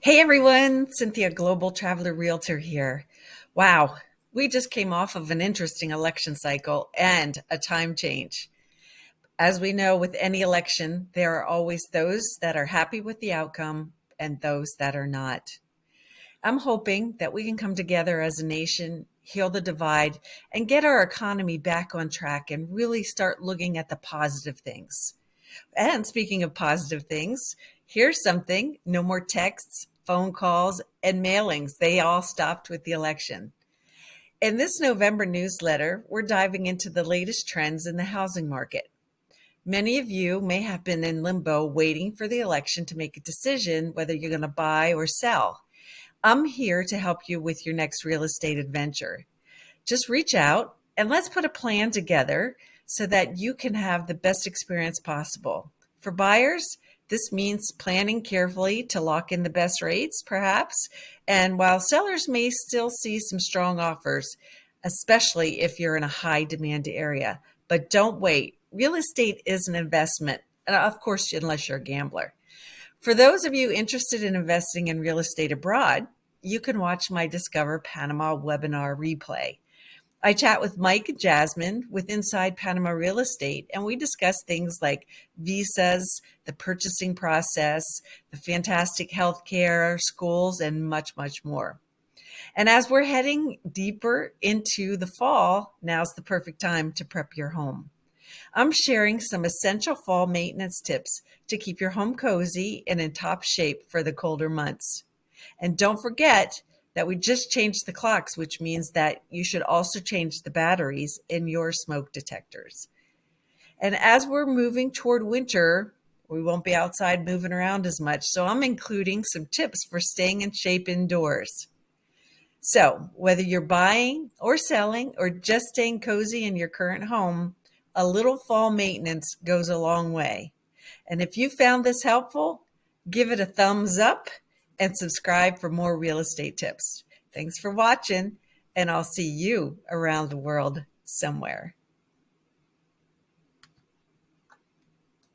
Hey everyone, Cynthia, Global Traveler Realtor here. Wow, we just came off of an interesting election cycle and a time change. As we know, with any election, there are always those that are happy with the outcome and those that are not. I'm hoping that we can come together as a nation, heal the divide, and get our economy back on track and really start looking at the positive things. And speaking of positive things, here's something: no more texts, phone calls, and mailings. They all stopped with the election. In this November newsletter, we're diving into the latest trends in the housing market. Many of you may have been in limbo waiting for the election to make a decision whether you're going to buy or sell. I'm here to help you with your next real estate adventure. Just reach out and let's put a plan together so that you can have the best experience possible. For buyers, this means planning carefully to lock in the best rates, perhaps. And while sellers may still see some strong offers, especially if you're in a high demand area. But don't wait. Real estate is an investment, and of course, unless you're a gambler. For those of you interested in investing in real estate abroad, you can watch my Discover Panama webinar replay. I chat with Mike and Jazmin with Inside Panama Real Estate, and we discuss things like visas, the purchasing process, the fantastic healthcare, schools, and much, much more. And as we're heading deeper into the fall, now's the perfect time to prep your home. I'm sharing some essential fall maintenance tips to keep your home cozy and in top shape for the colder months. And don't forget that we just changed the clocks, which means that you should also change the batteries in your smoke detectors. And as we're moving toward winter, we won't be outside moving around as much. So I'm including some tips for staying in shape indoors. So whether you're buying or selling or just staying cozy in your current home, a little fall maintenance goes a long way. And if you found this helpful, give it a thumbs up and subscribe for more real estate tips. Thanks for watching, and I'll see you around the world somewhere.